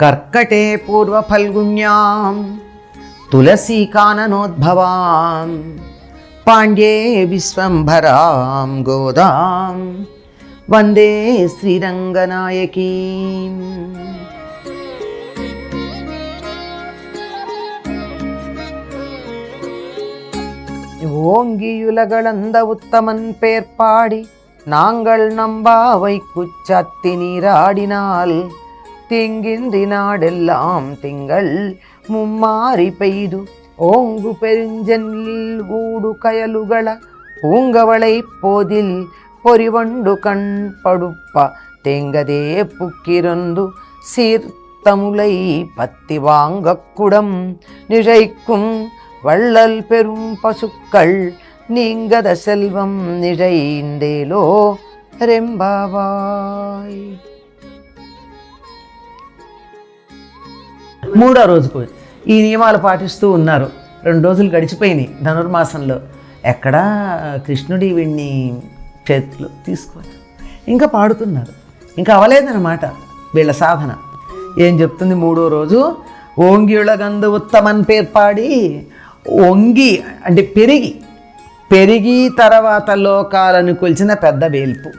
కర్కటే పూర్వఫల్గుణ్యాం తులసీకాననోద్భవాం పాండ్యే విశ్వంభరాం గోదాం వందే శ్రీరంగనాయకీం. ஓங்கியுலகளந்த உத்தமன் பேர்பாடி நாங்கள் நம்பாவை குச்சத்தி நீராடினால் திங்கின்றி நாடெல்லாம் திங்கள் மும்மாறி பெய்து ஓங்கு பெருஞ்சென்னில் ஊடு கயலுகள பூங்கவளை போதில் பொறிவண்டு கண் படுப்ப தேங்கதே புக்கிரந்து சீர்த்தமுலை பத்தி வாங்கக்குடம் நிழைக்கும் வள்ளல் பெரும் பசுக்கள் நீங்கத செல்வம் నిజైందేలో రెంబావాయ్. మూడో రోజుకు ఈ నియమాలు పాటిస్తూ ఉన్నారు. 2 రోజులు గడిచిపోయినాయి ధనుర్మాసంలో. ఎక్కడా కృష్ణుడి వీడిని చేతులు తీసుకోవాలి. ఇంకా పాడుతున్నారు. ఇంకా అవలేదన్నమాట వీళ్ళ సాధన. ఏం చెప్తుంది మూడో రోజు? ఓంగియులగందు ఉత్తమన్ పేర్పాడి, వంగి అంటే పెరిగి తర్వాత లోకాలను కొలిచిన పెద్ద వేల్పు.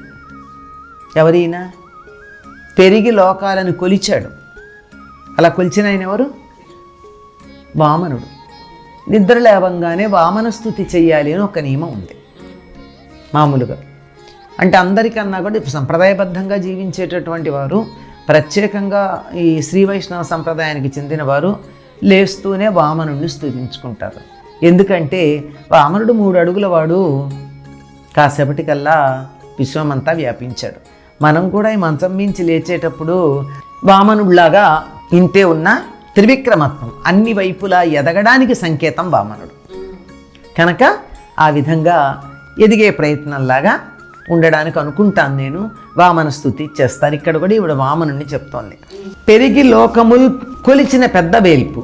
ఎవరైనా పెరిగి లోకాలను కొలిచాడు. అలా కొలిచిన ఆయన ఎవరు? వామనుడు. నిద్ర లేవంగానే వామన స్తుతి చెయ్యాలి అని ఒక నియమం ఉంది మామూలుగా. అంటే అందరికన్నా కూడా సంప్రదాయబద్ధంగా జీవించేటటువంటి వారు, ప్రత్యేకంగా ఈ శ్రీ వైష్ణవ సంప్రదాయానికి చెందిన వారు లేస్తూనే వామనుడిని స్తుతించుకుంటారు. ఎందుకంటే వామనుడు 3 అడుగుల వాడు. కాసేపటికల్లా విశ్వమంతా వ్యాపించాడు. మనం కూడా ఈ మంచం మించి లేచేటప్పుడు వామనుడిలాగా ఇంతే ఉన్న త్రివిక్రమత్వం, అన్ని వైపులా ఎదగడానికి సంకేతం వామనుడు. కనుక ఆ విధంగా ఎదిగే ప్రయత్నంలాగా ఉండడానికి అనుకుంటాను నేను. వామన స్తుతి చేస్తాను. ఇక్కడ కూడా ఇవిడ వామనుడిని చెప్తోంది. పెరిగి లోకములు కొలిచిన పెద్ద వేల్పు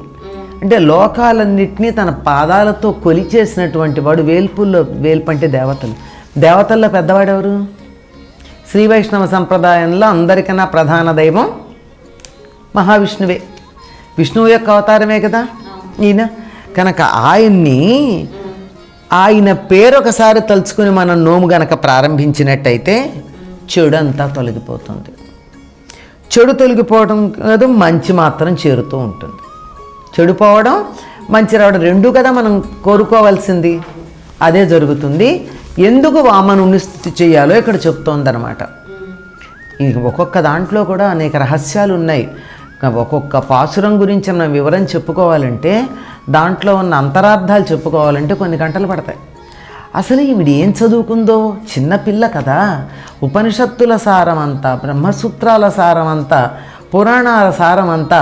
అంటే లోకాలన్నింటినీ తన పాదాలతో కొలిచేసినటువంటి వాడు. వేల్పు అంటే దేవతల్లో పెద్దవాడెవరు? శ్రీ వైష్ణవ సంప్రదాయంలో అందరికన్నా ప్రధాన దైవం మహావిష్ణువే. విష్ణువు యొక్క అవతారమే కదా ఈయన. కనుక ఆయన పేరు ఒకసారి తలుచుకుని మనం నోము గనక ప్రారంభించినట్టయితే చెడు అంతా తొలగిపోతుంది. చెడు తొలగిపోవడం కాదు, మంచి మాత్రం చేరుతూ ఉంటుంది. చెడు పోవడం, మంచి రావడం రెండూ కదా మనం కోరుకోవాల్సింది. అదే జరుగుతుంది. ఎందుకు వామనుడిని స్తుతి చేయాలో ఇక్కడ చెప్తోందనమాట. ఒక్కొక్క దాంట్లో కూడా అనేక రహస్యాలు ఉన్నాయి. ఒక్కొక్క పాసురం గురించి మనం వివరం చెప్పుకోవాలంటే, దాంట్లో ఉన్న అంతరార్థాలు చెప్పుకోవాలంటే కొన్ని గంటలు పడతాయి. అసలు ఈవిడ ఏం చదువుకుందో, చిన్నపిల్ల కదా. ఉపనిషత్తుల సారమంతా, బ్రహ్మసూత్రాల సారమంతా, పురాణాల సారమంతా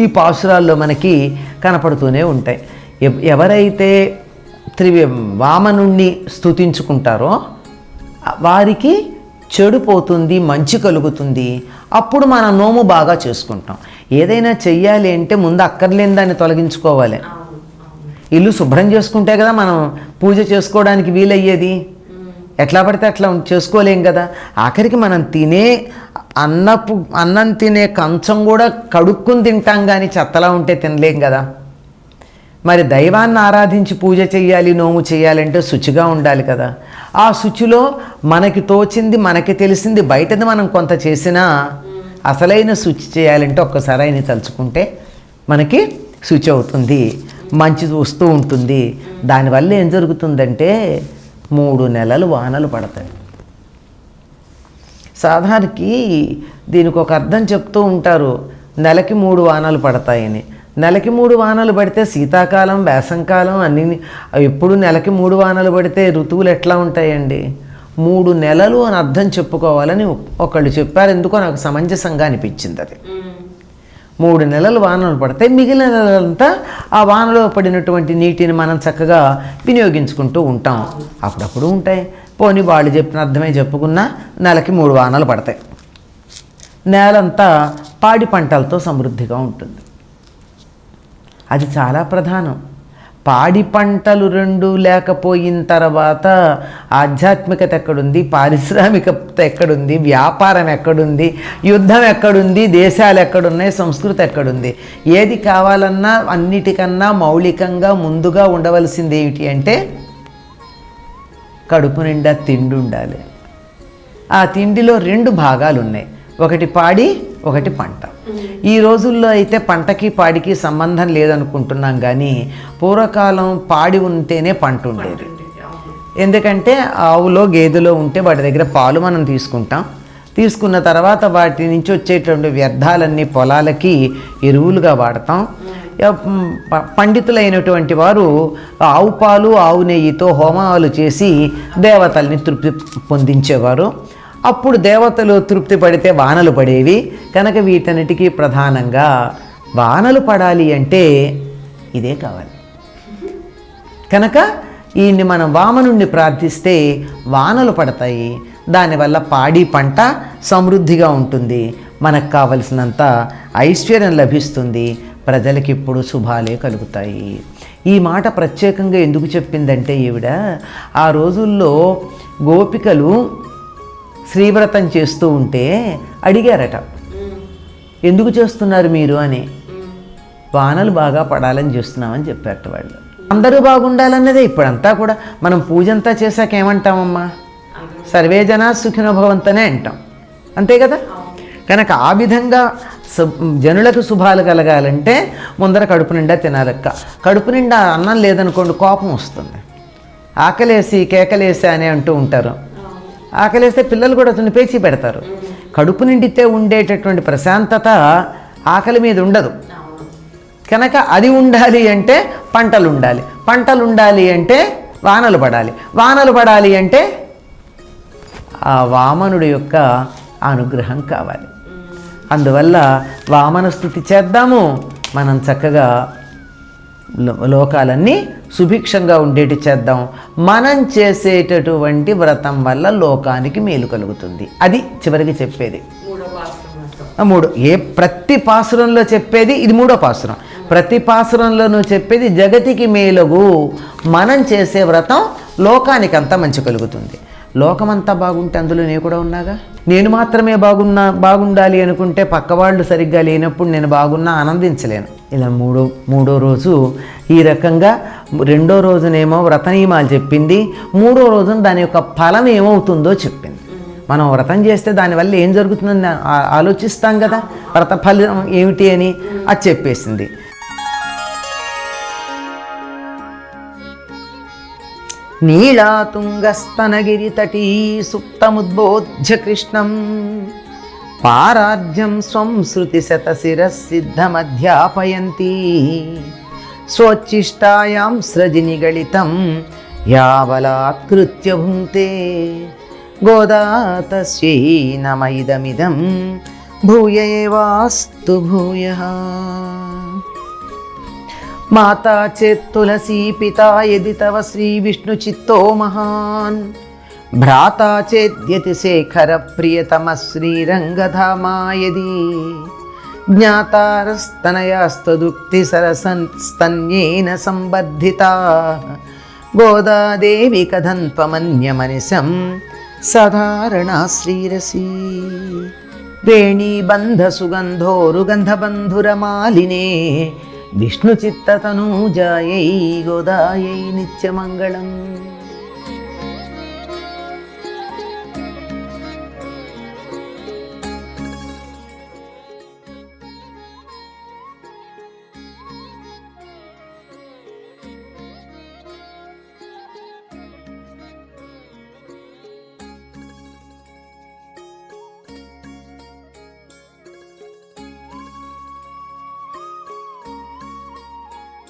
ఈ పాసురాల్లో మనకి కనపడుతూనే ఉంటాయి. ఎవరైతే వామనుణ్ణి స్తుతించుకుంటారో వారికి చెడు పోతుంది, మంచి కలుగుతుంది. అప్పుడు మన నోము బాగా చేసుకుంటాం. ఏదైనా చెయ్యాలి అంటే ముందు అక్కర్లేని దాన్ని తొలగించుకోవాలి. ఇల్లు శుభ్రం చేసుకుంటే కదా మనం పూజ చేసుకోవడానికి వీలయ్యేది. ఎట్లా పడితే అట్లా చేసుకోలేం కదా. ఆఖరికి మనం అన్నం తినే కంచం కూడా కడుక్కుని తింటాం, కానీ చెత్తలా ఉంటే తినలేం కదా. మరి దైవాన్ని ఆరాధించి పూజ చేయాలి, నోము చేయాలంటే శుచిగా ఉండాలి కదా. ఆ శుచిలో మనకి తోచింది, మనకి తెలిసింది, బయటది మనం కొంత చేసినా అసలైన శుచి చేయాలంటే ఒక్కసారి ఆయన తలుచుకుంటే మనకి శుచి అవుతుంది, మంచి వస్తూ ఉంటుంది. దానివల్ల ఏం జరుగుతుందంటే 3 నెలలు వానలు పడతాయి. సాధారణకి దీనికి ఒక అర్థం చెప్తూ ఉంటారు, నెలకి 3 వానలు పడతాయని. నెలకి 3 వానలు పడితే శీతాకాలం, వేసంకాలం అన్నీ ఎప్పుడు నెలకి 3 వానలు పడితే ఋతువులు ఎట్లా ఉంటాయండి? 3 నెలలు అని అర్థం చెప్పుకోవాలని ఒకళ్ళు చెప్పారు. ఎందుకో నాకు సమంజసంగా అనిపించింది అది. 3 నెలలు వానలు పడితే మిగిలిన నెలలంతా ఆ వానలో పడినటువంటి నీటిని మనం చక్కగా వినియోగించుకుంటూ ఉంటాం. అప్పుడప్పుడు ఉంటాయి. పోనీ వాళ్ళు చెప్పిన అర్థమే చెప్పుకున్నా నెలకి 3 వానలు పడతాయి. నేలంతా పాడి పంటలతో సమృద్ధిగా ఉంటుంది. అది చాలా ప్రధానం. పాడి పంటలు రెండు లేకపోయిన తర్వాత ఆధ్యాత్మికత ఎక్కడుంది, పారిశ్రామికత ఎక్కడుంది, వ్యాపారం ఎక్కడుంది, యుద్ధం ఎక్కడుంది, దేశాలు ఎక్కడున్నాయి, సంస్కృతి ఎక్కడుంది? ఏది కావాలన్నా అన్నిటికన్నా మౌలికంగా ముందుగా ఉండవలసింది ఏమిటి అంటే కడుపు నిండా తిండి ఉండాలి. ఆ తిండిలో 2 భాగాలు ఉన్నాయి, ఒకటి పాడి, ఒకటి పంట. ఈ రోజుల్లో అయితే పంటకి పాడికి సంబంధం లేదనుకుంటున్నాం, కానీ పూర్వకాలం పాడి ఉంటేనే పంట ఉండేది. ఎందుకంటే ఆవులో గేదెలో ఉంటే వాటి దగ్గర పాలు మనం తీసుకుంటాం, తీసుకున్న తర్వాత వాటి నుంచి వచ్చేటువంటి వ్యర్థాలన్నీ పొలాలకి ఎరువులుగా వాడతాం. పండితులైనటువంటి వారు ఆవు పాలు ఆవు నెయ్యితో హోమాలు చేసి దేవతల్ని తృప్తి పొందించేవారు. అప్పుడు దేవతలు తృప్తి పడితే వానలు పడేవి. కనుక వీటన్నిటికీ ప్రధానంగా వానలు పడాలి అంటే ఇదే కావాలి. కనుక ఈయన్ని మనం వామనుణ్ణి ప్రార్థిస్తే వానలు పడతాయి. దానివల్ల పాడి పంట సమృద్ధిగా ఉంటుంది, మనకు కావలసినంత ఐశ్వర్యం లభిస్తుంది, ప్రజలకి ఇప్పుడు శుభాలే కలుగుతాయి. ఈ మాట ప్రత్యేకంగా ఎందుకు చెప్పిందంటే ఈవిడ ఆ రోజుల్లో గోపికలు శ్రీవ్రతం చేస్తూ ఉంటే అడిగారట, ఎందుకు చేస్తున్నారు మీరు అని. వానలు బాగా పడాలని చేస్తున్నామని చెప్పారట వాళ్ళు. అందరూ బాగుండాలన్నదే ఇప్పుడంతా కూడా. మనం పూజంతా చేశాక ఏమంటామమ్మా? సర్వే జనా సుఖినో భవంతనే అంటాం, అంతే కదా. కనుక ఆ విధంగా జనులకు శుభాలు కలగాలంటే ముందర కడుపు నిండా తినాలక్క. కడుపు నిండా అన్నం లేదనుకోండి కోపం వస్తుంది, ఆకలేసి కేకలేసి అని అంటూ ఉంటారు. ఆకలేస్తే పిల్లలు కూడా అతను పేచి పెడతారు. కడుపు నిండితే ఉండేటటువంటి ప్రశాంతత ఆకలి మీద ఉండదు. కనుక అది ఉండాలి అంటే పంటలు ఉండాలి, పంటలు ఉండాలి అంటే వానలు పడాలి, వానలు పడాలి అంటే ఆ వామనుడి యొక్క అనుగ్రహం కావాలి. అందువల్ల వామన స్తుతి చేద్దాము. మనం చక్కగా లోకాలన్నీ సుభిక్షంగా ఉండేటి చేద్దాం. మనం చేసేటటువంటి వ్రతం వల్ల లోకానికి మేలు కలుగుతుంది. అది చివరికి చెప్పేది. ప్రతి పాసురంలో చెప్పేది ఇది. 3వ పాసురం. ప్రతి పాసురంలోనూ చెప్పేది జగతికి మేలుగు. మనం చేసే వ్రతం లోకానికంతా మంచి కలుగుతుంది. లోకమంతా బాగుంటే అందులో నేను కూడా ఉన్నాగా. నేను మాత్రమే బాగుండాలి అనుకుంటే పక్కవాళ్ళు సరిగ్గా లేనప్పుడు నేను బాగున్నా ఆనందించలేను. ఇలా మూడో రోజు ఈ రకంగా, 2వ రోజునేమో వ్రత నియమాలు చెప్పింది, 3వ రోజున దాని యొక్క ఫలం ఏమవుతుందో చెప్పింది. మనం వ్రతం చేస్తే దానివల్ల ఏం జరుగుతుందని ఆలోచిస్తాం కదా, వ్రత ఫలం ఏమిటి అని అది చెప్పేసింది. నీళాతుంగస్తనగిరితటీ సుప్తముద్బోధ్య కృష్ణం పారార్జ్యం స్వం శృతిశతశిరసిద్ధమధ్యాపయంతి స్వోచ్ఛిష్టాయాం స్రజినిగళితం యావలాత్కృత్య భుంక్తే గోదా తస్యై నమ ఇదమిదం భూయ ఏవాస్తు భూయః. మాతా చేత్ తులసీ పితా యది తవ శ్రీ విష్ణు చిత్తో మహాన్ భ్రాతా చేద్యతి శేఖర ప్రియతమ శ్రీరంగధామా యది జ్ఞాతారస్తనయాస్తదుక్తి సరసస్తన్యేన సంబద్ధితా గోదాదేవి కథన్త్వమన్యమనిశం సధారణా శ్రీరసీ వేణీబంధ సుగంధోరుగంధబంధురమాలినే విష్ణుచిత్తతనూజాయై గోదాయై నిత్యమంగళం.